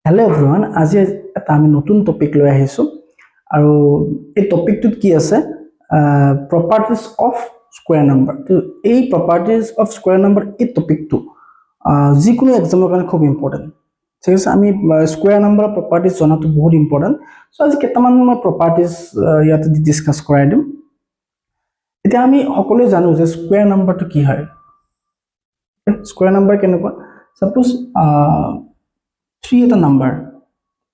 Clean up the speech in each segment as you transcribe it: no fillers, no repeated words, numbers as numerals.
Hello everyone, আজি এটা আমি নতুন টপিক লৈ আহিছো আৰু এই টপিকটোত কি আছে properties of square number তো এই properties of square number এই টপিকটো যিকোনো এক্সামৰ কাৰণে খুব ইম্পৰ্টেন্ট ঠিক আছে আমি স্কয়াৰ নাম্বাৰ প্ৰপাৰ্টিজ জনাটো বহুত ইম্পৰ্টেন্ট সো আজি কেইটামান মই প্ৰপাৰ্টিজ ইয়াত ডিসকাস কৰাই দিম এতিয়া আমি সকলোৱে জানো যে স্কয়াৰ নাম্বাৰটো কি হয় স্কয়াৰ নাম্বাৰ কেনেকুৱা suppose 3 is a number.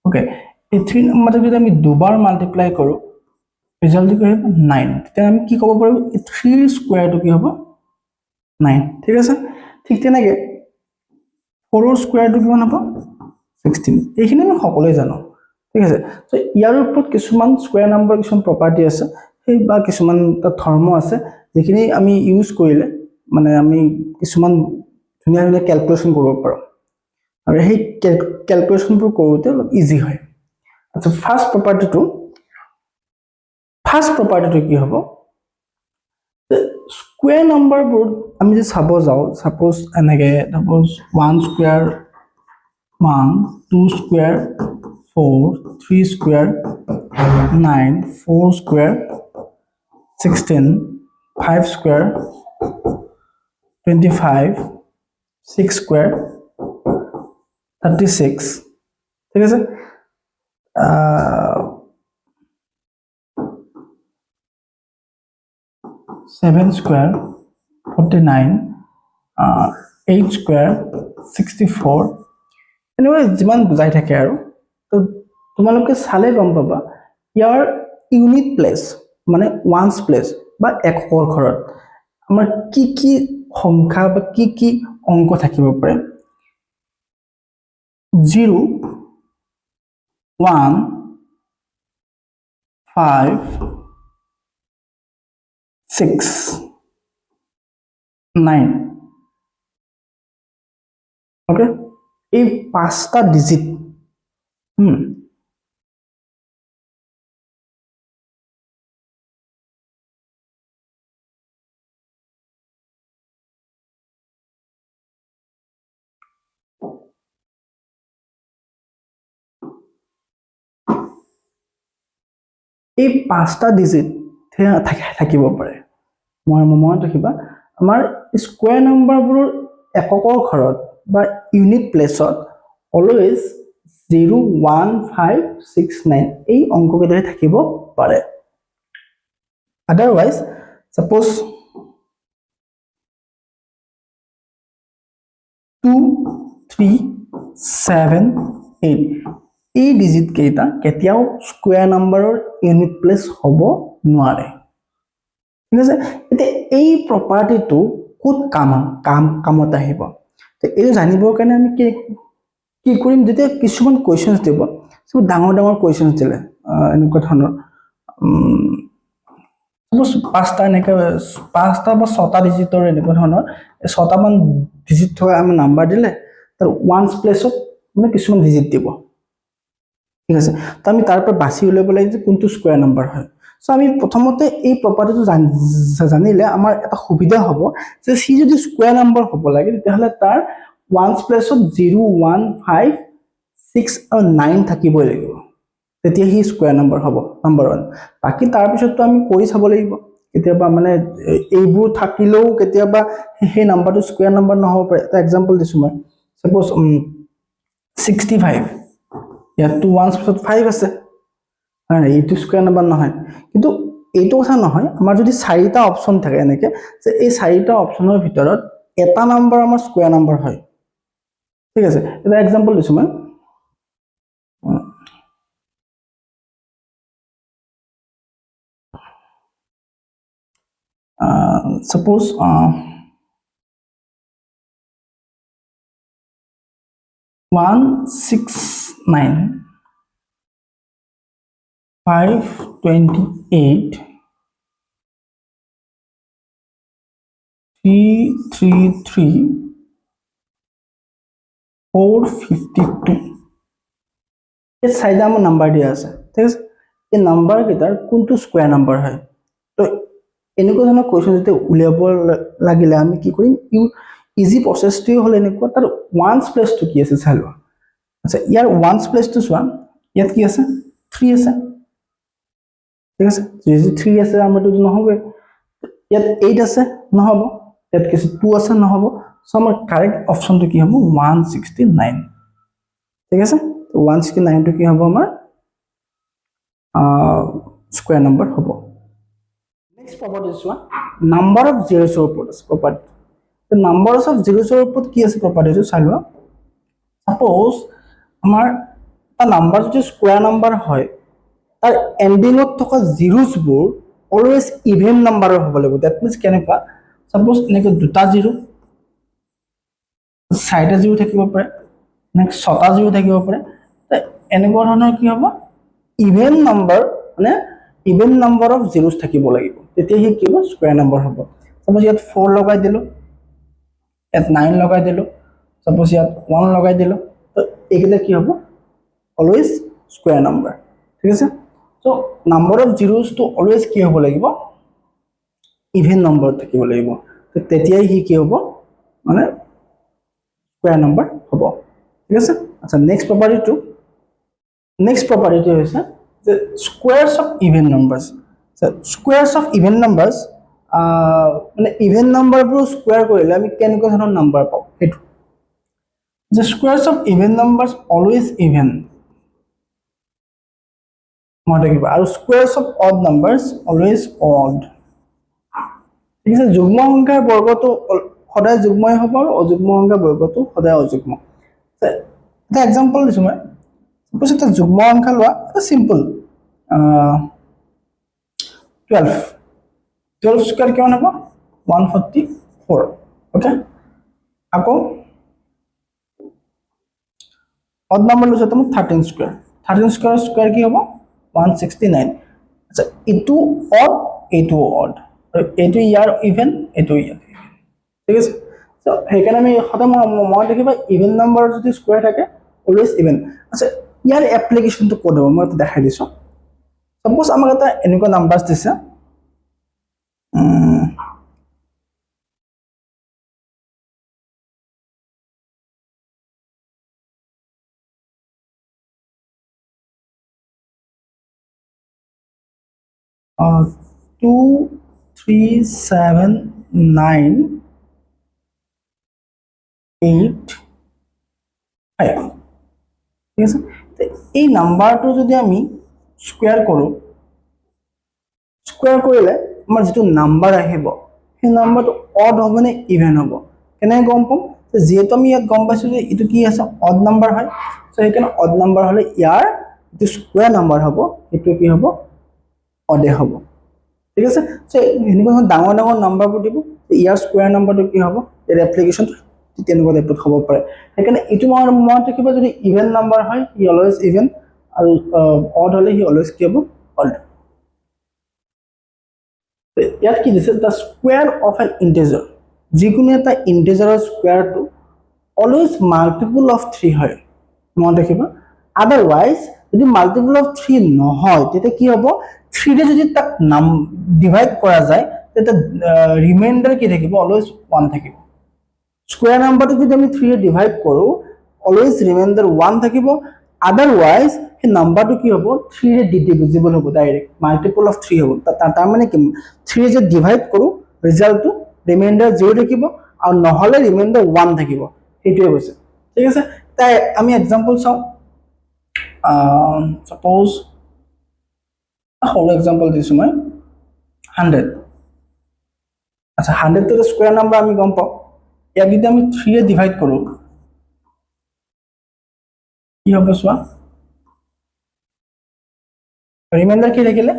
Okay, a 3 number যদি আমি দুবাৰ মাল্টিপ্লাই কৰো ৰিজাল্ট কি হ'ব 9 তেতিয়া আমি কি ক'ব পাৰো 3 স্কয়াৰ টো কি হ'ব 9 ঠিক আছে ঠিক তেনেকে 4 ৰ স্কয়াৰ টো কিমান হ'ব 16 এইখিনি আমি সকলোৱে জানো ঠিক আছে সো ইয়াৰ ওপৰত কিছুমান স্কয়াৰ নাম্বাৰ কিছুমান প্ৰপাৰ্টি আছে সেই বা কিছুমান ধৰ্ম আছে যিখিনি আমি ইউজ কৰিলে মানে আমি কিছুমান ধুনীয়া ধুনীয়া ক্যালকুলেশন কৰিব পাৰো আৰু এই ক্যালকুলেশন বোৰ কৰোতে ইজি হয় আচ্ছা ফাৰ্স্ট প্ৰপাৰ্টিটো কি হ'ব স্কয়াৰ নাম্বাৰ বোৰ আমি যে চাব যাও সাপোজ এনেকে suppose 1 square 1 2 square 4 3 square 9 4 square 16 5 square 25 6 square 36 ঠিক আছে 7 square 49 8 square 64 anyway যিমান বুজাই থাকে আৰু তো তোমালোকে চালে গম পাবা ইয়াৰ ইউনিট প্লেস মানে ওয়ান্স প্লেস বা একৰ ঘৰত আমাৰ কি সংখ্যা বা কি অংক থাকিব পাৰে 0 1 5 6 9 okay এই পাঁচটা ডিজিট এই পাঁচটা ডিজিট থাকিব পাৰে মনত ৰাখিবা আমাৰ স্কয়াৰ নাম্বাৰবোৰ এককৰ ঘৰত বা ইউনিট প্লেছত অলৱেজ 0 1 5 6 9 এই অংককেইটা থাকিব পাৰে আদাৰৱাইজ সাপোজ 2 3 7 8 এই ডিজিট কেইটা কেতিয়াও স্কয়াৰ নাম্বাৰৰ ইউনিট প্লেস হ'ব নোৱাৰে ঠিক আছে এতিয়া এই প্ৰপাৰ্টিটো কোত কামত আহিব তে এই জানিবৰ কাৰণে আমি কি কৰিম যেতিয়া কিছুমান কোৱেশ্চনছ দিব সো ডাঙৰ কোৱেশ্চনছ দিলে এনেকুৱা ধৰণৰ সাপোজ পাঁচটা বা ছটা ডিজিটৰ এনেকুৱা ধৰণৰ ছটা মান ডিজিট থকা আমি নাম্বাৰ দিলে তাৰ ওয়ান্স প্লেসত মানে কিছুমান ডিজিট দিব ঠিক আছে তো আমি তাৰ পৰা বাছি উলিয়াব লাগে যে কোনটো স্কয়াৰ নাম্বাৰ হয় সো আমি প্ৰথমতে এই প্ৰপাৰ্টিটো জানিলে আমাৰ এটা সুবিধা হ'ব যে সি যদি স্কয়াৰ নাম্বাৰ হ'ব লাগে তেতিয়াহলে তাৰ ওয়ান্স প্লেসত 0 1 5 6 আৰু 9 থাকিবই লাগিব তেতিয়া হি স্কয়াৰ নাম্বাৰ হ'ব নাম্বাৰ 1 বাকি তাৰ পিছতটো আমি কৰি চাব লাগিব কেতিয়াবা মানে এইবোৰ থাকিলেও কেতিয়াবা সেই নাম্বাৰটো স্কয়াৰ নাম্বাৰ নহব পাৰে এটা एग्जांपल দিছো মই সাপোজ 65 ইয়াত 2 1 পিছত 5 আছে হয় এইটো স্কয়াৰ নাম্বাৰ নহয় কিন্তু এইটো কথা নহয় আমাৰ যদি চাৰিটা অপচন থাকে এনেকে যে এই চাৰিটা অপচনৰ ভিতৰত এটা নাম্বাৰ আমাৰ স্কয়াৰ নাম্বাৰ হয় ঠিক আছে এটা एग्जांपल দিছো মই suppose 169 528 333 452 এই চাৰিটা আমাৰ নাম্বাৰ দিয়া আছে ঠিক আছে এই নাম্বাৰ কেইটাৰ কোনটো স্কয়াৰ নাম্বাৰ হয় তো এনেকুৱা ধৰণৰ কোৱেশ্চন যেতিয়া উলিয়াব লাগিলে আমি কি কৰিম ইজি প্ৰসেছটো হল এনেকুৱা তাৰ ওয়ান্স প্লেসটো কি আছে চাই লোৱা আচ্ছা ইয়াৰ ওৱান্স প্লেসটো চোৱা ইয়াত কি আছে 3 আছে ঠিক আছে যদি 3 আছে আমাৰটো নহবই ইয়াত 8 আছে নহব ইয়াত কি আছে 2 আছে নহব সো আমাৰ কারেক্ট অপশনটো কি হ'ব 169 ঠিক আছে 169 টো কি হ'ব আমাৰ স্কয়াৰ নাম্বাৰ হ'ব নেক্সট প্ৰপাৰ্টি চোৱা নাম্বাৰ অফ জিৰোস এৰ উপৰ প্ৰপাৰ্টি তো নাম্বাৰস অফ জিৰোস এৰ উপৰ কি আছে প্ৰপাৰ্টিটো চাই লোৱা সাপোজ আমাৰ এটা নাম্বাৰ যদি স্কয়াৰ নাম্বাৰ হয় তাৰ এন্ডিংত থকা জিৰোসবোৰ অলৱেজ ইভেন নাম্বাৰৰ হ'ব লাগিব দ্যাট মিন্স কেনেকুৱা সাপোজ এনেকৈ দুটা জিৰো চাৰিটা জিৰো থাকিব পাৰে নেক্সট ছটা জিৰো থাকিব পাৰে তো এনেকুৱা ধৰণৰ কি হ'ব ইভেন নাম্বাৰ মানে ইভেন নাম্বাৰ অফ জিৰোস থাকিব লাগিব তেতিয়া হি কি হ'ব স্কয়ার নাম্বার হ'ব সাপোজ ইয়াত 4 লগাই দিলো ইয়াত 9 লগাই দিলো সাপোজ ইয়াত 1 লগাই দিলো তো এইকেইটা কি হ'ব অলৱেজ স্কয়াৰ নাম্বাৰ ঠিক আছে সো নাম্বাৰ অফ জিৰোস তো অলৱেজ কি হ'ব লাগিব ইভেন নাম্বার থাকিব লাগিব তো তেতিয়াই হি কি হ'ব মানে স্কয়ার নাম্বার হ'ব ঠিক আছে আচ্ছা নেক্সট প্রপার্টিটো হৈছে যে squares of even numbers squares of even numbers মানে ইভেন নাম্বাৰবোৰ স্কয়াৰ কৰিলে আমি কেনেকুৱা ধৰণৰ নাম্বাৰ পাওঁ হেতু যে squares of even numbers always even মনে ৰাখিবা আৰু squares of odd numbers always odd ঠিক আছে যুগ্ম সংখ্যাৰ বৰ্গটো সদায় যুগ্মই হ'ব আৰু অযুগ্ম সংখ্যাৰ বৰ্গটো সদায় অযুগ্ম এটা এক্সাম্পল দিছো মই সাপোজ এটা যুগ্ম সংখ্যা লোৱা এটা সিম্পল 12 স্কয়ার কিমান হ'ব 144 ওকে আকৌ অড নাম্বার লৈছো তুমি 13 স্কয়ার স্কয়ার কি হ'ব 169 আচ্ছা ইটো অড এইটো অড আৰু এইটো ইয়াৰ ইভেন এইটো ইয়াৰ ঠিক আছে সো সেইকাৰণে আমি সদায় মনত ৰাখিবা ইভেন নাম্বাৰ যদি স্কয়াৰ থাকে অলৱেজ ইভেন আচ্ছা ইয়াৰ এপ্লিকেশনটো কোড হ'ব মই দেখাই দিছো সাপোজ আমাক এটা এনেকুৱা নাম্বাৰস দিছে 2 3 7 9 8 5 ঠিক আছে এই নাম্বাৰটো যদি আমি স্কয়াৰ কৰো স্কয়াৰ কৰিলে আমাৰ যেটো নাম্বাৰ আহিব সেই নাম্বাৰটো অড হ'ব নে ইভেন হ'ব কেনে গম পাম যেহেতু আমি ইয়াত গম পাইছো যে এটো কি আছে অড নাম্বাৰ হয় সো সেইকাৰণে অড নাম্বাৰ হলে ইয়াৰ যে স্কয়াৰ নাম্বাৰ হ'ব এটো কি হ'ব অডে হ'ব ঠিক আছে সো এনেকুৱা ডাঙৰ ডাঙৰ নাম্বাৰবোৰ দিব ইয়াৰ স্কয়াৰ নাম্বাৰটো কি হ'ব এৰ এপ্লিকেশন তেনেকুৱা টাইপত হ'ব পাৰে সেইকাৰণে এটো মনত ৰাখিবা যদি ইভেন নাম্বাৰ হয় হি অলৱেজ ইভেন আৰু অড হলে হি অলৱেজ কি হ'ব অড ইয়াত কি দিছে দা স্কয়াৰ অফ এন ইন্টিজাৰ যিকোনো এটা ইন্টিজাৰৰ স্কয়াৰটো অলৱেজ মাল্টিপল অফ 3 হয় মনত ৰাখিবা আদাৰৱাইজ যদি মাল্টিপল অফ 3 নহয় তেতিয়া কি হ'ব 3 ৰে যদি তাক নাম ডিভাইড কৰা যায় তেতিয়া ৰিমাইন্ডাৰ কি থাকিব অলৱেজ 1 থাকিব স্কয়াৰ নাম্বাৰটো যদি আমি 3 ৰে ডিভাইড কৰো অলৱেজ ৰিমাইন্ডাৰ 1 থাকিব আদাৰওয়াইজ এই নাম্বাৰটো কি হ'ব 3 ৰে ডিভিজিবল হ'ব ডাইৰেক্ট মাল্টিপল অফ 3 হ'ব তাৰ মানে কি 3 যে ডিভাইড কৰো ৰিজাল্টটো ৰিমাইন্ডাৰ 0 থাকিব আৰু নহলে ৰিমাইন্ডাৰ 1 থাকিব এটোৱে হৈছে ঠিক আছে তাই আমি एग्जांपल চাও সাপোজ আ एग्जांपल দিছো মই 100 আচ্ছা 100 তো স্কয়ার নাম্বার আমি গম পাও ইয়াক যদি আমি 3 ৰে ডিভাইড কৰো কি হ'ব সোৱা রিমাইন্ডার কি থাকিলে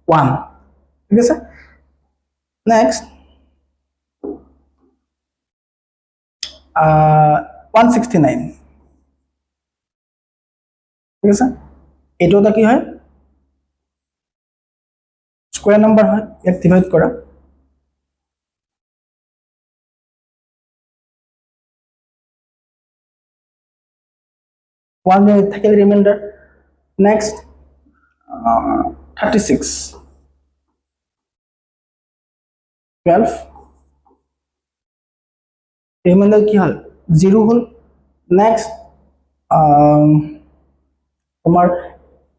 1 ঠিক আছে নেক্সট 169 ঠিক আছে এটোটা কি হয় স্কয়ার নাম্বার হয় এক ডিভাইড করা 1 থাকিলে রিমাইন্ডার নেক্সট 36 12 রিমাইন্ডার কি হল 0 হল নেক্সট তোমাৰ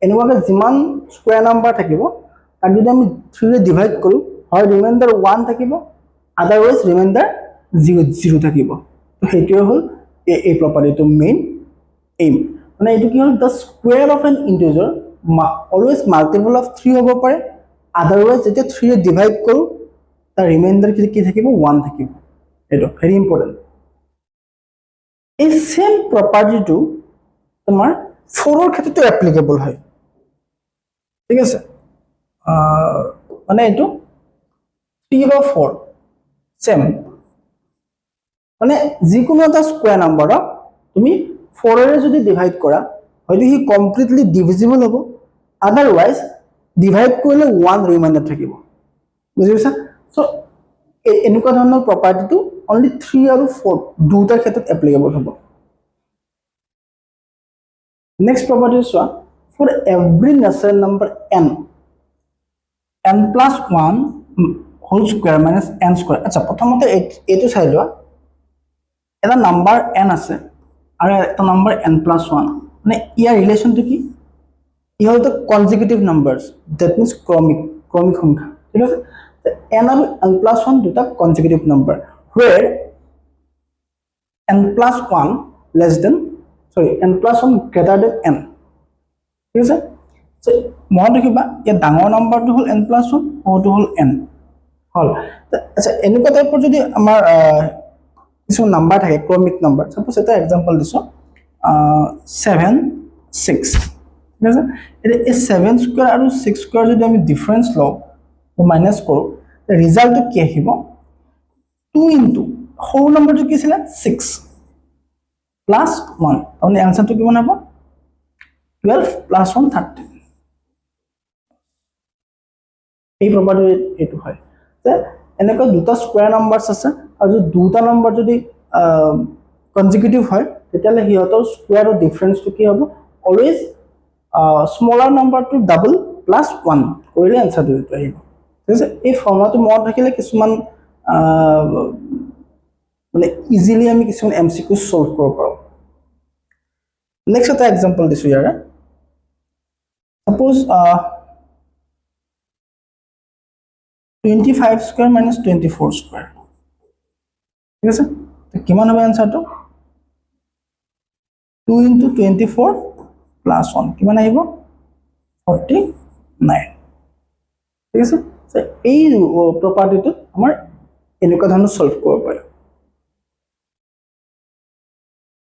এনেকুৱাকৈ যিমান স্কুৱেৰ নাম্বাৰ থাকিব তাক যদি আমি 3 ৰে ডিভাইড কৰোঁ হয় ৰিমাইণ্ডাৰ 1 থাকিব আদাৰৱাইজ ৰিমাইণ্ডাৰ 0 থাকিব তো সেইটোৱে হ'ল এই প্ৰপাৰ্টিটো মেইন এইম মানে এইটো কি হ'ল the square of N integer always multiple of 3 হ'ব পাৰে আদাৰৱাইজ যেতিয়া 3 ৰে ডিভাইড কৰোঁ তাৰ ৰিমাইণ্ডাৰ কি থাকিব 1 থাকিব এইটো ভেৰি ইম্পৰ্টেণ্ট এই সেম প্ৰপাৰ্টিটো তোমাৰ 4 ৰ ক্ষেত্ৰতো এপ্লিকেবল হয় ঠিক আছে মানে এইটো 3 বা 4 সেম মানে যিকোনো এটা স্কয়াৰ নাম্বাৰক তুমি 4 ৰে যদি ডিভাইড কৰা হয়তো হি কমপ্লিটলি ডিভিজিবল হ'ব আদাৰৱাইজ ডিভাইড কৰিলে 1 ৰিমাইণ্ডাৰ থাকিব বুজিছা সো এনেকুৱা ধৰণৰ প্ৰপাৰ্টিটো অনলি 3 আৰু 4 দুটাৰ ক্ষেত্ৰত এপ্লিকেবল হ'ব নেক্সট প্ৰপাৰ্টি চোৱা for every natural number n plus 1 whole square minus n square আচ্ছা প্ৰথমতে এইটো চাই লোৱা এটা নাম্বাৰ n আছে আৰু এটা নাম্বাৰ n plus 1 মানে ইয়াৰ ৰিলেচনটো কি ই হ'ল the consecutive numbers that means ক্ৰমিক সংখ্যা ঠিক আছে n আৰু n plus 1 দুটা consecutive number where n plus 1 less than n plus 1 greater than n ঠিক আছে সো মনত ৰাখিবা এই ডাঙৰ নাম্বাৰটো হ'ল n plus 1 সৰুটো হ'ল n হল আচ্ছা এনেকুৱা টাইপৰ যদি আমাৰ কিছু নাম্বাৰ থাকে ক্ৰমিক নাম্বাৰ সাপোজ এটা এক্সাম্পল দিছো 7 6 ঠিক আছে এই 7 স্কয়াৰ আৰু 6 স্কয়াৰ যদি আমি ডিফাৰেন্স লওঁ ও মাইনাস কৰো ৰিজাল্টটো কি আহিব 2 ইনটু হোল নাম্বাৰটো কি ছিল 6 প্লাস 1 মানে আনসাৰটো কিমান হ'ব 12 প্লাস 1 13 এই প্ৰপাৰ্টি এটো হয় যে এনেকৈ দুটা স্কয়াৰ নাম্বাৰস আছে আৰু দুটা নাম্বাৰ যদি কনজিকিউটিভ হয় তেতিয়ালে হিহঁতৰ স্কয়াৰৰ ডিফাৰেন্সটো কি হ'ব অলৱেজ স্মলাৰ নাম্বাৰটো ডাবল প্লাস 1 কৰিলে আনসাৰটো এইটো আহিব ঠিক আছে এই ফৰ্মুলাটো মনত ৰাখিলে কিছুমান মানে ইজিলি আমি কিছুমান এমসিকিউ সলভ কৰিব পাৰো নেক্সট এটা এক্সাম্পল দিছো ইয়াৰে সাপোজ 25 square minus 24 square ঠিক আছে তো কিমান হবে আনসারটো 2 into 24 plus 1 কিমান আহিব 49 ঠিক আছে এই প্ৰপাৰ্টিটো আমাৰ এনেকুৱা ধৰণৰ সলভ কৰিব পাৰি